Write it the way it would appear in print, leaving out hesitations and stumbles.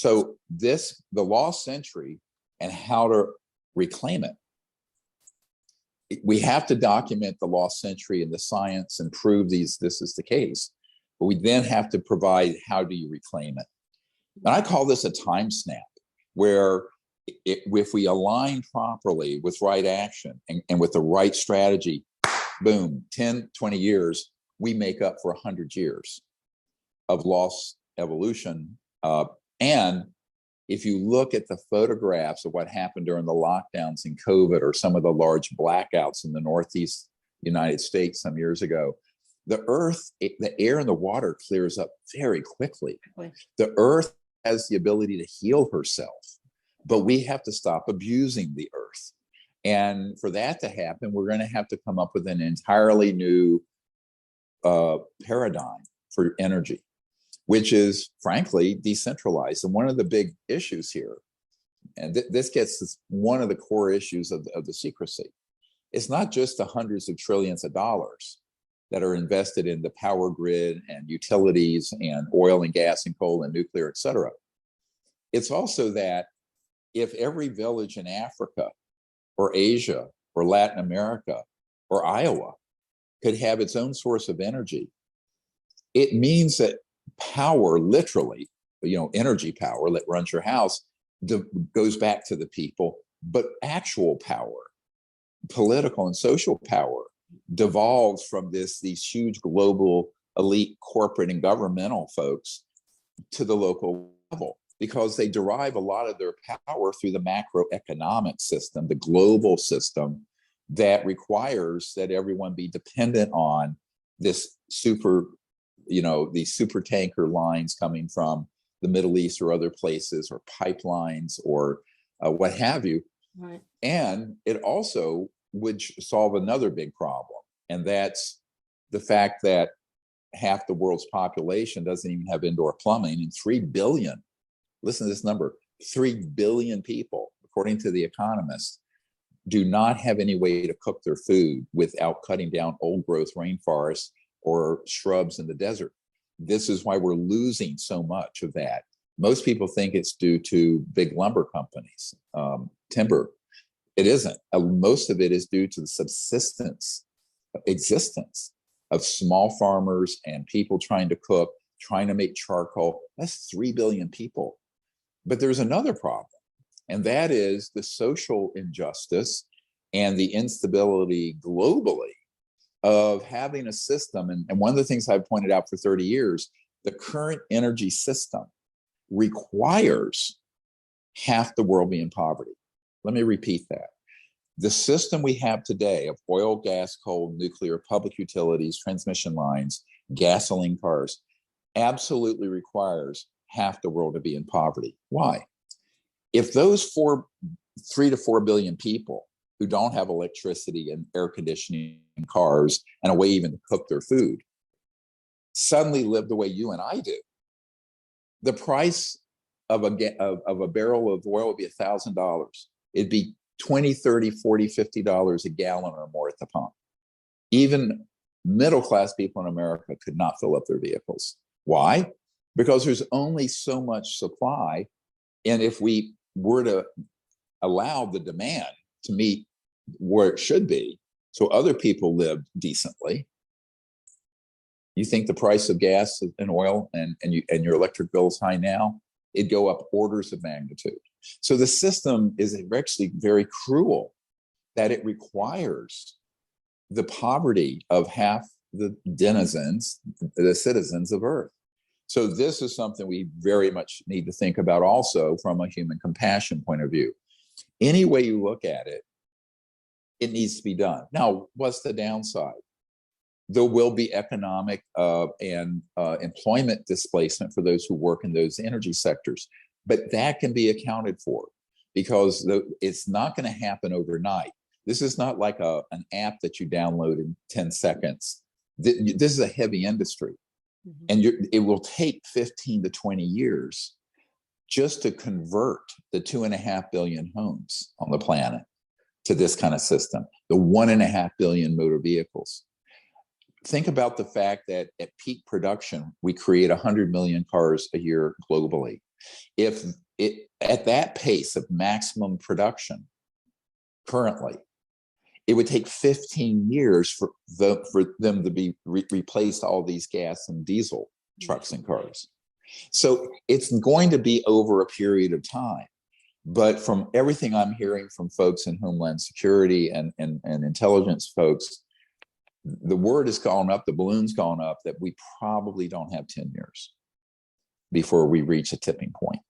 So the lost century and how to reclaim it. We have to document the lost century in the science and prove this is the case. But we then have to provide, how do you reclaim it? And I call this a time snap, where if we align properly with right action and with the right strategy, boom, 10, 20 years, we make up for 100 years of lost evolution. And if you look at the photographs of what happened during the lockdowns in COVID, or some of the large blackouts in the Northeast United States some years ago, the earth, the air and the water clears up very quickly. The earth has the ability to heal herself, but we have to stop abusing the earth. And for that to happen, we're going to have to come up with an entirely new paradigm for energy, which is frankly decentralized. And one of the big issues here, and this gets to one of the core issues of the secrecy, it's not just the hundreds of trillions of dollars that are invested in the power grid and utilities and oil and gas and coal and nuclear, et cetera. It's also that if every village in Africa or Asia or Latin America or Iowa could have its own source of energy, it means that power, literally, energy power that runs your house, goes back to the people, but actual power, political and social power, devolves from these huge global elite corporate and governmental folks to the local level, because they derive a lot of their power through the macroeconomic system, the global system that requires that everyone be dependent on this these super tanker lines coming from the Middle East or other places, or pipelines, or what have you. Right. And it also would solve another big problem, and that's the fact that half the world's population doesn't even have indoor plumbing, and 3 billion, listen to this number, 3 billion people, according to The Economist, do not have any way to cook their food without cutting down old growth rainforests or shrubs in the desert. This is why we're losing so much of that. Most people think it's due to big lumber companies, timber. It isn't. Most of it is due to the existence of small farmers and people trying to cook, trying to make charcoal. That's 3 billion people. But there's another problem, and that is the social injustice and the instability globally of having a system. And one of the things I've pointed out for 30 years, the current energy system requires half the world be in poverty. Let me repeat that. The system we have today of oil, gas, coal, nuclear, public utilities, transmission lines, gasoline cars, absolutely requires half the world to be in poverty. Why? If those 3 to 4 billion people who don't have electricity and air conditioning and cars and a way even to cook their food suddenly live the way you and I do, the price of a barrel of oil would be $1,000. It'd be $20, $30, $40, $50 a gallon or more at the pump. Even middle-class people in America could not fill up their vehicles. Why? Because there's only so much supply. And if we were to allow the demand to meet where it should be, so other people live decently, you think the price of gas and oil and your electric bill is high now? It'd go up orders of magnitude. So the system is actually very cruel, that it requires the poverty of half the denizens, the citizens of Earth. So this is something we very much need to think about also from a human compassion point of view. Any way you look at it, it needs to be done. Now, what's the downside? There will be economic and employment displacement for those who work in those energy sectors, but that can be accounted for, because it's not going to happen overnight. This is not like an app that you download in 10 seconds. This is a heavy industry. Mm-hmm. And it will take 15 to 20 years just to convert the 2.5 billion homes on the planet to this kind of system, the 1.5 billion motor vehicles. Think about the fact that at peak production, we create 100 million cars a year globally. If it at that pace of maximum production currently, it would take 15 years for them to be replaced all these gas and diesel trucks and cars. So it's going to be over a period of time. But from everything I'm hearing from folks in Homeland Security and intelligence folks, the word has gone up, the balloon's gone up, that we probably don't have 10 years before we reach a tipping point.